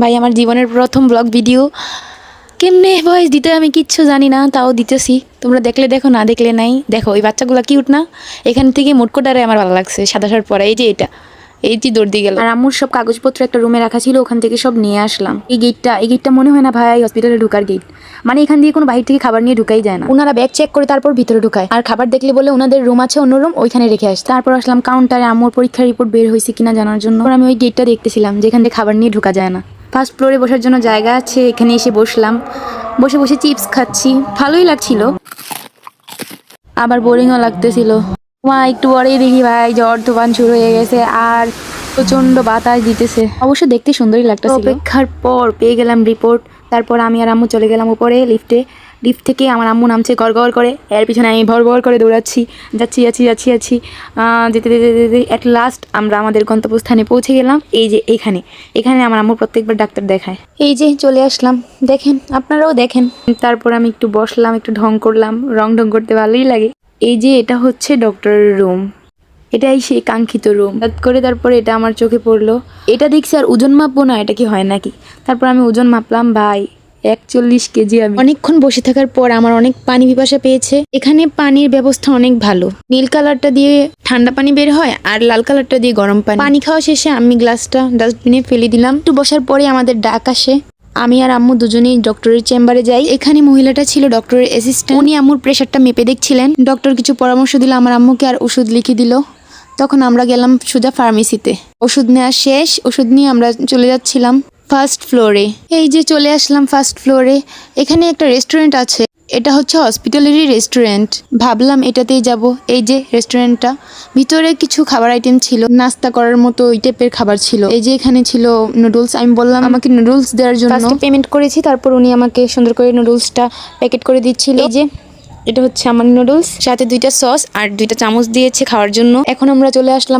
ভাই আমার জীবনের প্রথম ব্লগ ভিডিও, কেমনে ভয়েস দিতে আমি কিচ্ছু জানি না, তাও দিতেছি। তোমরা দেখলে দেখো, না দেখলে নাই। দেখো এই বাচ্চাগুলো কিউট না? এখান থেকে মুটকোটারে আমার ভালো লাগছে, সাদা শার্ট পরা। এই যে দৌড় দিয়ে গেল। আর আম্মুর সব কাগজপত্র একটা রুমে রাখা ছিল, ওখান থেকে সব নিয়ে আসলাম। এই গেটটা মনে হয় না ভাই হসপিটালে ঢুকার গেট, মানে এখান দিয়ে কোনো বাইরে থেকে খাবার নিয়ে ঢুকাই যায় না। ওনারা ব্যাগ চেক করে তারপর ভিতরে ঢুকায়, আর খাবার দেখলে বলে ওনাদের রুম আছে অন্য রুম, ওইখানে রেখে আসে। তারপর আসলাম কাউন্টারে আম্মুর পরীক্ষার রিপোর্ট বের হয়েছে কিনা জানার জন্য। আমি ওই গেটটা দেখতেছিলাম যেখান থেকে খাবার নিয়ে ঢুকা যায় না। ফার্স্ট ফ্লোরে বসার জন্য জায়গা আছে, এখানে এসে বসলাম। বসে বসে চিপস খাচ্ছি, ভালোই লাগছিল, আবার বোরিংও লাগতেছিল। মা একটু পরেই দেখি ভাই ঝড় তুফান শুরু হয়ে গেছে, আর প্রচন্ড বাতাস দিতেছে। অবশ্য দেখতে সুন্দরই লাগতেছিল। অপেক্ষার পর পেয়ে গেলাম রিপোর্ট। তারপর আমি আর আম্মু চলে গেলাম উপরে লিফট থেকে আমার আম্মু নামছে গড় করে, এর পিছনে আমি ভর করে দৌড়াচ্ছি, যাচ্ছি যেতে যেতে যেতে এট লাস্ট আমরা আমাদের গন্তব্যস্থানে পৌঁছে গেলাম। এই যে এখানে আমার আম্মু প্রত্যেকবার ডাক্তার দেখায়। এই যে চলে আসলাম, দেখেন, আপনারাও দেখেন। তারপর আমি একটু বসলাম, একটু ঢং করলাম, রং করতে ভালোই লাগে। এই যে এটা হচ্ছে ডক্টরের রুম, এটাই সেই কাঙ্ক্ষিত রুম। তারপরে এটা আমার চোখে পড়লো। এটা দেখছি আর ওজন মাপবো না, এটা কি হয় নাকি? তারপর আমি ওজন মাপলাম, ভাই 41 কেজি। আমি অনেকক্ষণ বসে থাকার পর আমার অনেক পানি পিপাসা পেয়েছে। এখানে পানির ব্যবস্থা অনেক ভালো, নীল কালারটা দিয়ে ঠান্ডা পানি বের হয় আর লাল কালারটা দিয়ে গরম পানি। পানি খাওয়া শেষে আমি গ্লাসটা ডাস্টবিনে ফেলে দিলাম। একটু বসার পরে আমাদের ডাক আসে। আমি আর আম্মু দুজনেই ডক্টরের চেম্বারে যাই। এখানে মহিলাটা ছিল ডক্টরের অ্যাসিস্ট্যান্ট, উনি আম্মুর প্রেশারটা মেপে দেখছিলেন। ডক্টর কিছু পরামর্শ দিল আমার আম্মুকে আর ওষুধ লিখে দিল। তখন আমরা গেলাম সোজা ফার্মেসিতে, ওষুধ নেওয়া শেষ। ওষুধ নিয়ে আমরা চলে যাচ্ছিলাম ফার্স্ট ফ্লোরে। এই যে চলে আসলাম ফার্স্ট ফ্লোরে। এখানে একটা রেস্টুরেন্ট আছে, এটা হচ্ছে হসপিটালেরই রেস্টুরেন্ট। ভাবলাম এটাতেই যাব। এই যে রেস্টুরেন্টটা, ভিতরে কিছু খাবার আইটেম ছিল, নাস্তা করার মতো ওই টাইপের খাবার ছিল। এই যে এখানে ছিল নুডলস। আমি বললাম আমাকে নুডলস দেওয়ার জন্য, পেমেন্ট করেছি। তারপর উনি আমাকে সুন্দর করে নুডলসটা প্যাকেট করে দিচ্ছিল। এই যে এটা হচ্ছে আমার নুডলস, সাথে 2টা সস আর 2টা চামচ দিয়েছে খাওয়ার জন্য। এখন আমরা চলে আসলাম